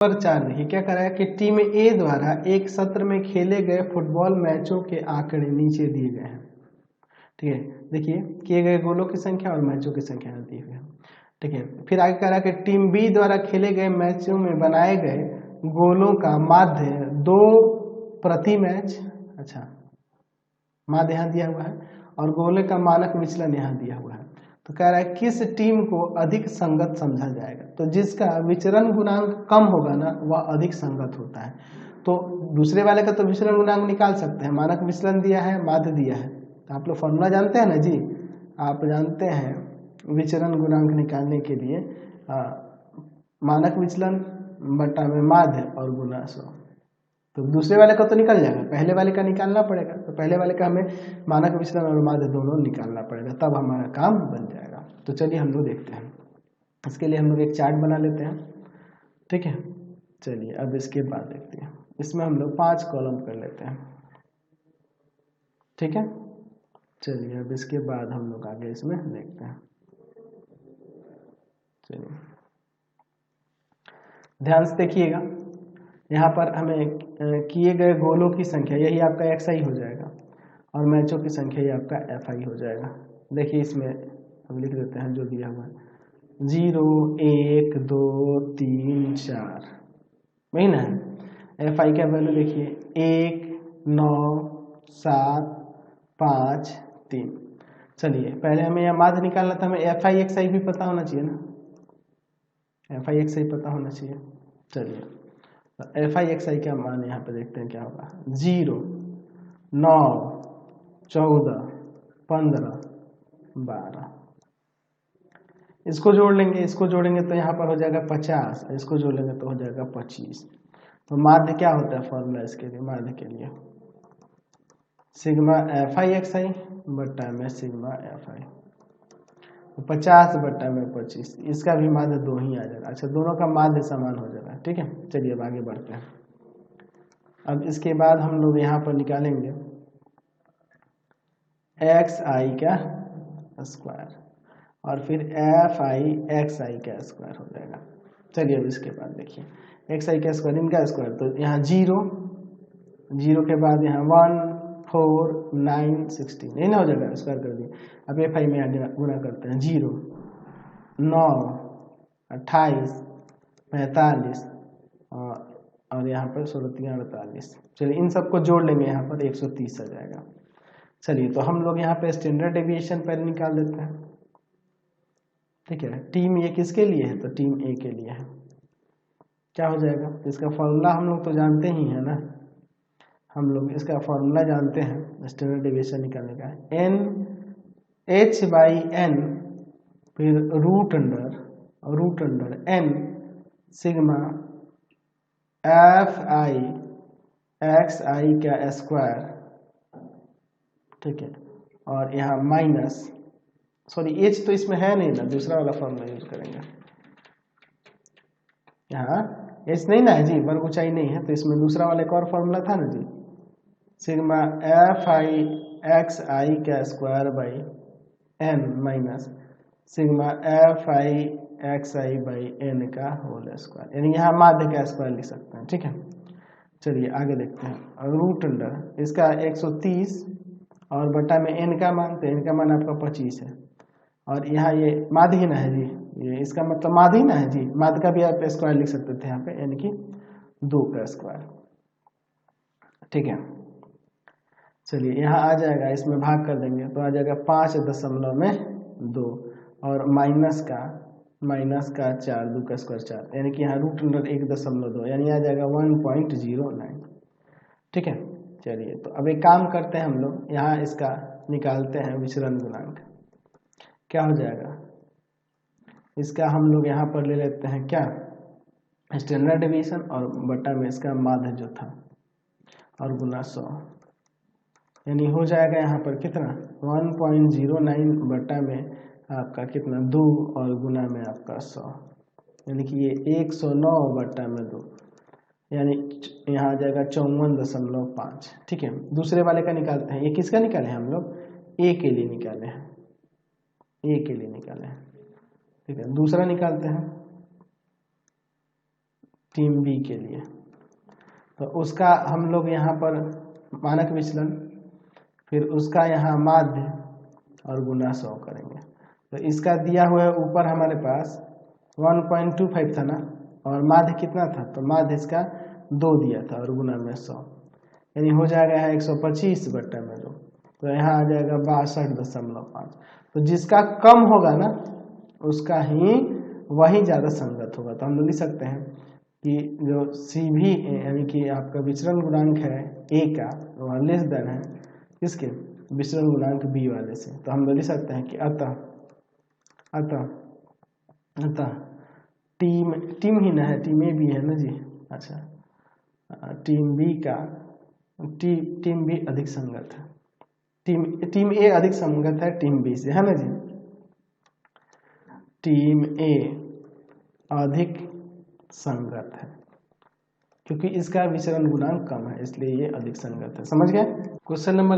पर 4 देखिए क्या कर रहा है कि टीम ए द्वारा एक सत्र में खेले गए फुटबॉल मैचों के आंकड़े नीचे दिए गए हैं। ठीक है, देखिए किए गए गोलों की संख्या और मैचों की संख्या दी हुई है। ठीक है, फिर आगे कह रहा है कि टीम बी द्वारा खेले गए मैचों में बनाए गए गोलों का माध्य 2 प्रति मैच, अच्छा माध्य यहाँ दिया हुआ है, और गोले का मानक विचलन यहाँ दिया हुआ है। तो कह रहा है किस टीम को अधिक संगत समझा जाएगा। तो जिसका विचरण गुणांक कम होगा ना वह अधिक संगत होता है। तो दूसरे वाले का तो विचरण गुणांक निकाल सकते हैं, मानक विचलन दिया है, माध्य दिया है। तो आप लोग फॉर्मूला जानते हैं ना जी, आप जानते हैं विचरण गुणांक निकालने के लिए मानक विचलन बटा में माध्य और गुना 100। तो दूसरे वाले का तो निकल जाएगा, पहले वाले का निकालना पड़ेगा। तो पहले वाले का हमें मानक विचलन और माध्य दोनों निकालना पड़ेगा, तब हमारा काम बन जाएगा। तो चलिए हम लोग देखते हैं, इसके लिए हम लोग एक चार्ट बना लेते हैं। ठीक है, चलिए अब इसके बाद देखते हैं, इसमें हम लोग 5 कॉलम कर लेते हैं। ठीक है, चलिए अब इसके बाद हम लोग आगे इसमें देखते हैं। चलिए ध्यान से देखिएगा, यहाँ पर हमें किए गए गोलों की संख्या यही आपका XI हो जाएगा, और मैचों की संख्या ये आपका FI हो जाएगा। देखिए इसमें हम लिख देते हैं जो दिया हुआ है, 0 1 2 3 4, वही ना है। FI का वैल्यू देखिए 1 9 7 5 3। चलिए पहले हमें यह माध्य निकालना था, हमें FI XI भी पता होना चाहिए ना, FI XI पता होना चाहिए। चलिए FI XI का मान यहाँ पे देखते हैं क्या होगा, 0 9 14 15 12। इसको जोड़ लेंगे, इसको जोड़ेंगे तो यहाँ पर हो जाएगा 50, इसको जोड़ लेंगे तो हो जाएगा 25। तो माध्य क्या होता है फॉर्मूला इसके लिए, माध्य के लिए सिग्मा FI XI बट्टा में सिग्मा FI। 50 बट्टा में 25, इसका भी माध्य 2 ही आ जाएगा। अच्छा दोनों का माध्य समान हो जाएगा। ठीक है, चलिए अब आगे बढ़ते हैं। अब इसके बाद हम लोग यहाँ पर निकालेंगे XI का स्क्वायर और फिर FI XI का स्क्वायर हो जाएगा। चलिए अब इसके बाद देखिए XI का स्क्वायर, इनका स्क्वायर, तो यहाँ 0 के बाद यहाँ 1 4 9 16, नहीं ना हो जाएगा, स्क्वायर कर दिए। अब FI में गुणा करते हैं, 0 9 28 45 और यहाँ पर 16 48। चलिए इन सबको जोड़ लेंगे, यहाँ पर 130 आ जाएगा। चलिए तो हम लोग यहाँ पे स्टैंडर्ड डेविएशन पहले निकाल देते हैं। ठीक है, टीम ये किसके लिए है, तो टीम ए के लिए है। क्या हो जाएगा, इसका फॉर्मूला हम लोग तो जानते ही है ना, हम लोग इसका फॉर्मूला जानते हैं स्टैंडर्ड डेविएशन निकालने का, NH/N फिर root under N sigma FI XI का स्क्वायर। ठीक है, और यहाँ माइनस, सॉरी H तो इसमें है नहीं ना, दूसरा वाला फॉर्मूला यूज करेंगे। यहाँ H नहीं ना है जी, वर्ग ऊंचाई नहीं है, तो इसमें दूसरा वाला एक और फॉर्मूला था ना जी, सिग्मा FI XI का square by N minus sigma FI XI by N का होल स्क्वायर, यानी यहाँ माध्य का स्क्वायर लिख सकते हैं। ठीक है, चलिए आगे देखते हैं। रूट अंडर इसका 130 और बटा में N का मान, तो N का मान आपका 25 है, और यहाँ ये माध्य ही ना है जी, ये इसका मतलब माध्य ही ना है जी, माध्य का भी आप स्क्वायर लिख सकते थे यहाँ पे, यानी कि 2 का स्क्वायर। ठीक है, चलिए यहाँ आ जाएगा, इसमें भाग कर देंगे तो आ जाएगा 5.2 और माइनस का 4, 2 का स्क्वायर 4, यानी कि यहाँ रूट अंडर 1.2, यानी आ जाएगा 1.09। ठीक है, चलिए तो अब एक काम करते हैं, हम लोग यहाँ इसका निकालते हैं विचलन गुणांक। क्या हो जाएगा, इसका हम लोग यहाँ पर ले लेते हैं क्या, स्टैंडर्ड डेविएशन और बटा में इसका माध्य जो था और गुना 100, यानी हो जाएगा यहाँ पर कितना 1.09 बटा में आपका कितना 2 और गुना में आपका 100, यानी कि ये 109 बटा में 2, यानी यहाँ आ जाएगा 54.5। ठीक है, दूसरे वाले का निकालते हैं, ये किसका निकाले हैं हम लोग, ए के लिए निकाले हैं, ए के लिए निकाले हैं। ठीक है, दूसरा निकालते हैं, टीम बी के लिए। तो उसका हम लोग यहाँ पर मानक विचलन, फिर उसका यहाँ माध्य और गुना 100 करेंगे। तो इसका दिया हुआ है ऊपर हमारे पास 1.25 था ना, और माध्य कितना था, तो माध्य इसका 2 दिया था और गुना में 100, यानी हो जाएगा 125/2। तो यहाँ आ जाएगा 62.5। तो जिसका कम होगा ना उसका ही वही ज़्यादा संगत होगा। तो हम लोग लिख सकते हैं कि जो CV यानी कि आपका विचरण गुणांक है A का, वह लेस देन है किसके, विचरण गुणांक B वाले से। तो हम लोग लिख सकते हैं कि अतः टीम ही ना है, टीम A भी है ना जी, अच्छा, टीम B अधिक संगत है, टीम A अधिक संगत है टीम B से, है ना जी। टीम A अधिक संगत है क्योंकि इसका विचरण गुणांक कम है, इसलिए ये अधिक संगत है। समझ गए। Question number